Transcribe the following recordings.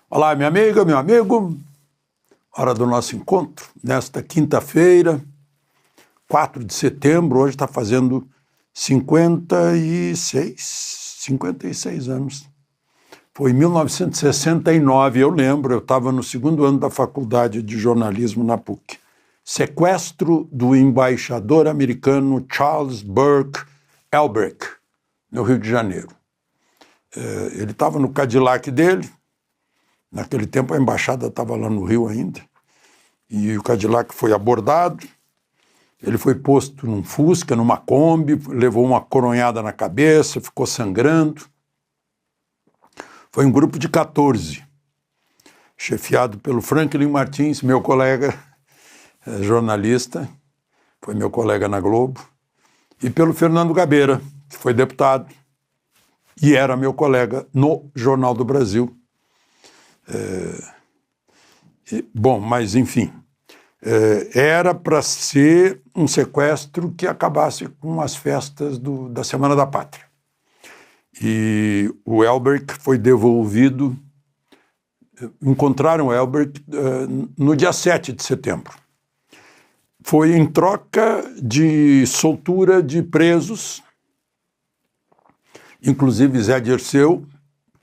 Olá, minha amiga, meu amigo. Hora do nosso encontro, nesta quinta-feira, 4 de setembro, hoje está fazendo 56 anos. Foi em 1969, eu lembro, eu estava no segundo ano da faculdade de jornalismo na PUC. Sequestro do embaixador americano Charles Burke Elbrick, no Rio de Janeiro. Ele estava no Cadillac dele. Naquele tempo a embaixada estava lá no Rio ainda, e o Cadillac foi abordado, ele foi posto num Fusca, numa Kombi, levou uma coronhada na cabeça, ficou sangrando. Foi um grupo de 14, chefiado pelo Franklin Martins, meu colega jornalista, foi meu colega na Globo, e pelo Fernando Gabeira, que foi deputado, e era meu colega no Jornal do Brasil. Bom, mas enfim, era para ser um sequestro que acabasse com as festas da Semana da Pátria. E o Elbrick foi devolvido, encontraram o Elbrick no dia 7 de setembro. Foi em troca de soltura de presos, inclusive Zé Dirceu,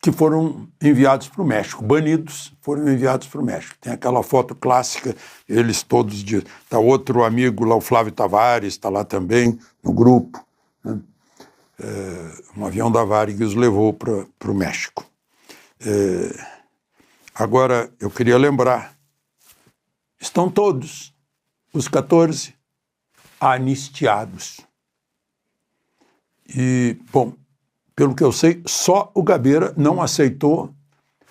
que foram enviados para o México, banidos, foram enviados para o México. Tem aquela foto clássica, eles todos, está outro amigo lá, o Flávio Tavares, está lá também, no grupo, né? Um avião da Varig os levou para o México. Agora, eu queria lembrar, estão todos, os 14, anistiados. E, bom, pelo que eu sei, só o Gabeira não aceitou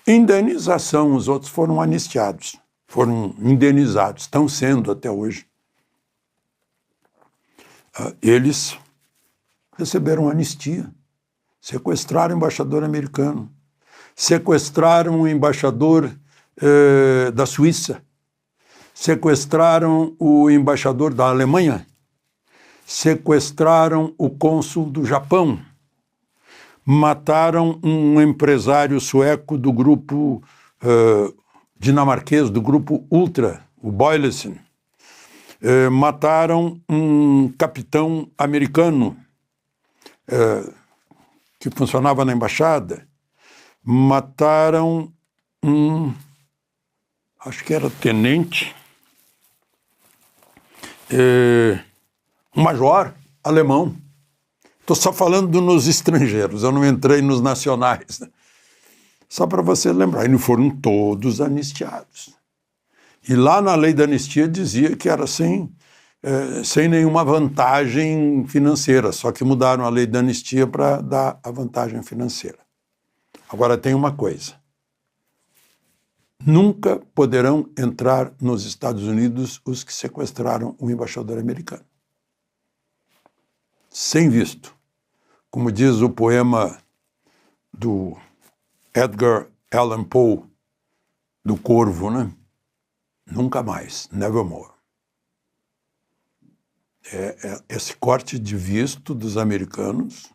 indenização, os outros foram anistiados, foram indenizados, estão sendo até hoje. Eles receberam anistia, sequestraram o embaixador americano, sequestraram o embaixador da Suíça, sequestraram o embaixador da Alemanha, sequestraram o cônsul do Japão, mataram um empresário sueco do grupo dinamarquês, do grupo Ultra, o Boyleson. Mataram um capitão americano que funcionava na embaixada. Mataram acho que era tenente, um major alemão. Estou só falando nos estrangeiros, eu não entrei nos nacionais, né? Só para você lembrar, e não foram todos anistiados. E lá na lei da anistia dizia que era sem nenhuma vantagem financeira, só que mudaram a lei da anistia para dar a vantagem financeira. Agora tem uma coisa, nunca poderão entrar nos Estados Unidos os que sequestraram o embaixador americano. Sem visto. Como diz o poema do Edgar Allan Poe, do Corvo, né? Nunca mais, nevermore. Esse corte de visto dos americanos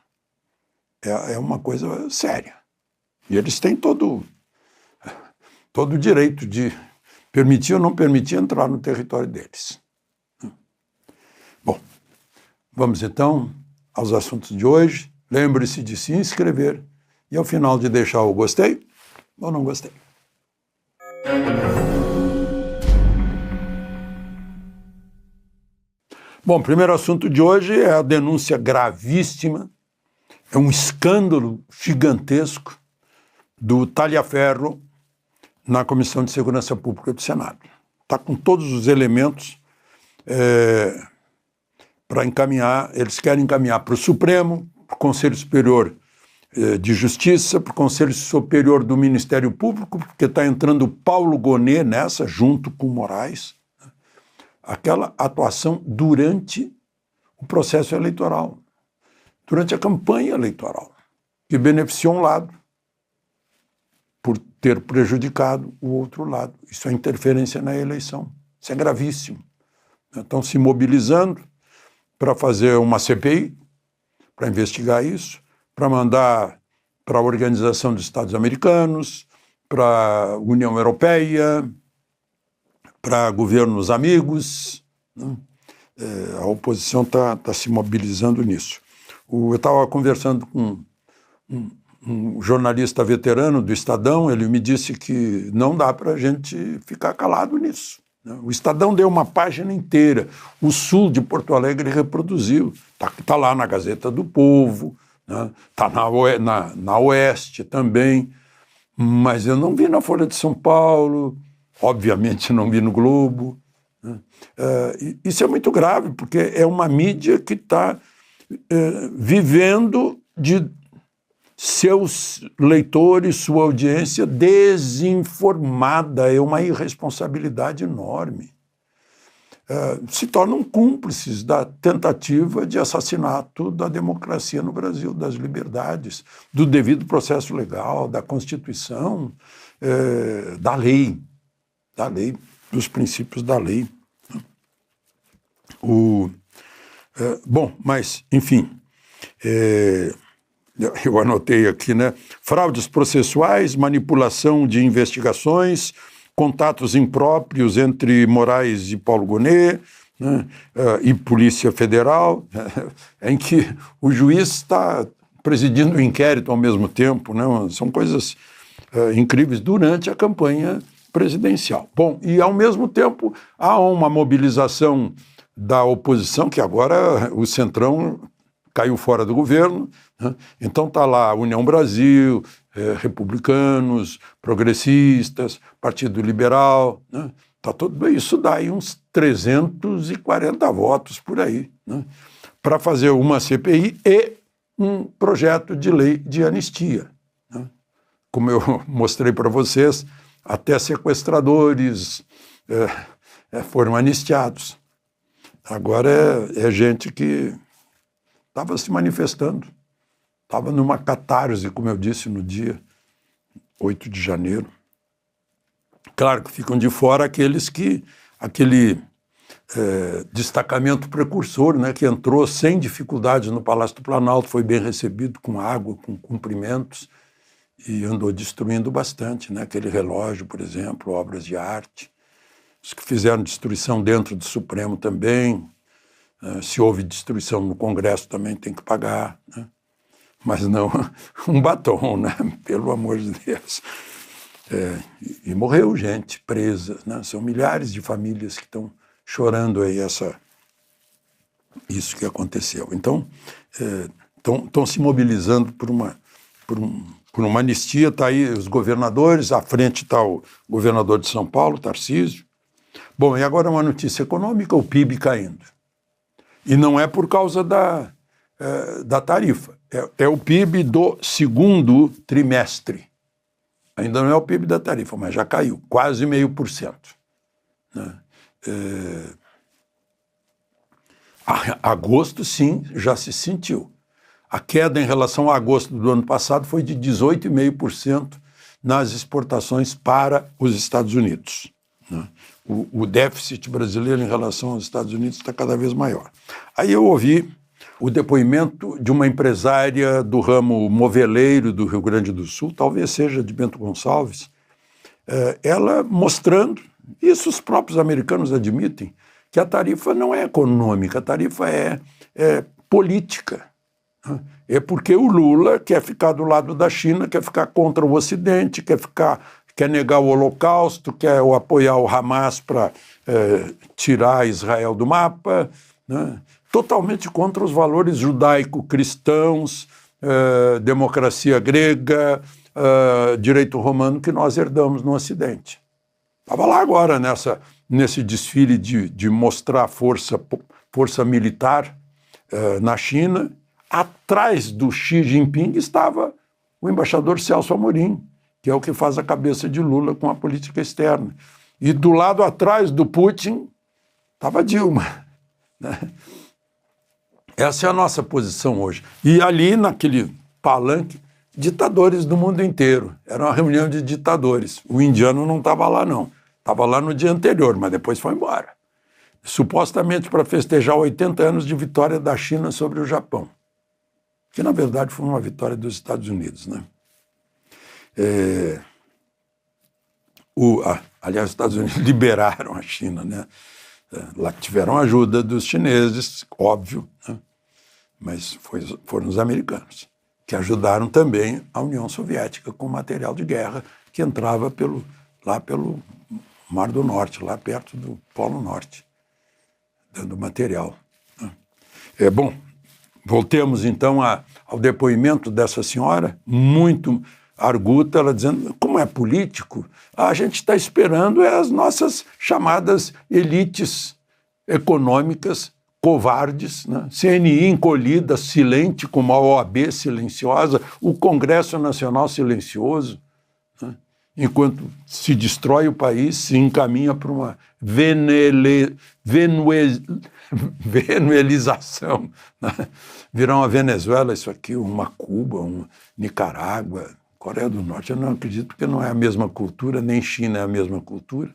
é uma coisa séria. E eles têm todo o direito de permitir ou não permitir entrar no território deles. Bom, vamos então aos assuntos de hoje. Lembre-se de se inscrever e ao final de deixar o gostei ou não gostei. Bom, o primeiro assunto de hoje é a denúncia gravíssima, é um escândalo gigantesco do Talhaferro na Comissão de Segurança Pública do Senado. Está com todos os elementos para encaminhar, eles querem encaminhar para o Supremo, para o Conselho Superior de Justiça, para o Conselho Superior do Ministério Público, porque está entrando Paulo Gonet nessa, junto com Moraes, aquela atuação durante o processo eleitoral, durante a campanha eleitoral, que beneficiou um lado por ter prejudicado o outro lado. Isso é interferência na eleição, isso é gravíssimo. Estão se mobilizando para fazer uma CPI, para investigar isso, para mandar para a Organização dos Estados Americanos, para a União Europeia, para governos amigos, né? A oposição está se mobilizando nisso. Eu estava conversando com um jornalista veterano do Estadão, ele me disse que não dá para a gente ficar calado nisso. O Estadão deu uma página inteira, o sul de Porto Alegre reproduziu, está lá na Gazeta do Povo, está na Oeste também, mas eu não vi na Folha de São Paulo, obviamente não vi no Globo. Isso é muito grave, porque é uma mídia que está vivendo de seus leitores, sua audiência desinformada, é uma irresponsabilidade enorme. Se tornam cúmplices da tentativa de assassinato da democracia no Brasil, das liberdades, do devido processo legal, da Constituição, da lei, dos princípios da lei. Bom, mas, enfim, eu anotei aqui, né? Fraudes processuais, manipulação de investigações, contatos impróprios entre Moraes e Paulo Gonet, né? E Polícia Federal, em que o juiz está presidindo o inquérito ao mesmo tempo, né? São coisas incríveis durante a campanha presidencial. Bom, e ao mesmo tempo há uma mobilização da oposição, que agora o Centrão caiu fora do governo, né? Então está lá a União Brasil, republicanos, progressistas, Partido Liberal, né? Tá tudo isso dá aí uns 340 votos por aí, né? Para fazer uma CPI e um projeto de lei de anistia, né? Como eu mostrei para vocês, até sequestradores foram anistiados. Agora é gente que estava se manifestando, estava numa catarse, como eu disse, no dia 8 de janeiro. Claro que ficam de fora aqueles que, aquele destacamento precursor, né, que entrou sem dificuldades no Palácio do Planalto, foi bem recebido com água, com cumprimentos, e andou destruindo bastante, né, aquele relógio, por exemplo, obras de arte. Os que fizeram destruição dentro do Supremo também, se houve destruição no Congresso também tem que pagar, né? Mas não um batom, né? Pelo amor de Deus. E morreu gente presa, né? São milhares de famílias que estão chorando aí isso que aconteceu. Então, estão se mobilizando por uma anistia. Está aí os governadores, à frente está o governador de São Paulo, Tarcísio. Bom, e agora uma notícia econômica, o PIB caindo. E não é por causa da tarifa, é o PIB do segundo trimestre. Ainda não é o PIB da tarifa, mas já caiu, quase 0,5%. Né? Agosto, sim, já se sentiu. A queda em relação a agosto do ano passado foi de 18,5% nas exportações para os Estados Unidos. Né? O déficit brasileiro em relação aos Estados Unidos está cada vez maior. Aí eu ouvi o depoimento de uma empresária do ramo moveleiro do Rio Grande do Sul, talvez seja de Bento Gonçalves, ela mostrando, isso os próprios americanos admitem, que a tarifa não é econômica, a tarifa é política. É porque o Lula quer ficar do lado da China, quer ficar contra o Ocidente, quer negar o Holocausto, quer apoiar o Hamas para tirar Israel do mapa, né? Totalmente contra os valores judaico-cristãos, democracia grega, direito romano que nós herdamos no Ocidente. Estava lá agora nesse desfile de mostrar força militar na China. Atrás do Xi Jinping estava o embaixador Celso Amorim, que é o que faz a cabeça de Lula com a política externa. E do lado atrás do Putin estava Dilma, né? Essa é a nossa posição hoje. E ali, naquele palanque, ditadores do mundo inteiro. Era uma reunião de ditadores. O indiano não estava lá, não. Estava lá no dia anterior, mas depois foi embora. Supostamente para festejar 80 anos de vitória da China sobre o Japão. Que, na verdade, foi uma vitória dos Estados Unidos, né? Aliás, os Estados Unidos liberaram a China, né? Lá tiveram ajuda dos chineses, óbvio, né? Mas foram os americanos, que ajudaram também a União Soviética com material de guerra que entrava lá pelo Mar do Norte, lá perto do Polo Norte, dando material. Bom, voltemos então ao depoimento dessa senhora, muito arguta, ela dizendo, como é político, a gente está esperando as nossas chamadas elites econômicas covardes, né? CNI encolhida, silente, como a OAB silenciosa, o Congresso Nacional silencioso, né? Enquanto se destrói o país, se encaminha para uma venezuelização, né? Virar uma Venezuela, isso aqui, uma Cuba, uma Nicarágua, Coreia do Norte, eu não acredito, porque não é a mesma cultura, nem China é a mesma cultura,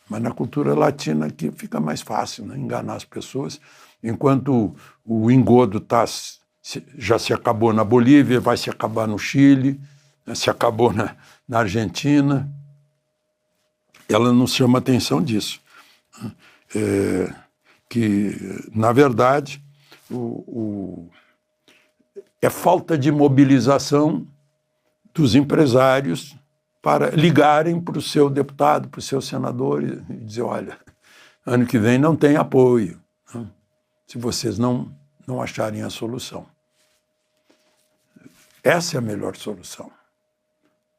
mas na cultura latina aqui fica mais fácil, né, enganar as pessoas, enquanto o engodo já se acabou na Bolívia, vai se acabar no Chile, né, se acabou na Argentina, ela não chama atenção disso. Que, na verdade, é falta de mobilização dos empresários para ligarem para o seu deputado, para o seu senador e dizer, olha, ano que vem não tem apoio, né? Se vocês não acharem a solução. Essa é a melhor solução.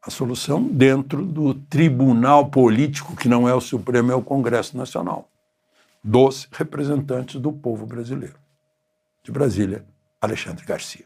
A solução dentro do tribunal político, que não é o Supremo, é o Congresso Nacional, dos representantes do povo brasileiro. De Brasília, Alexandre Garcia.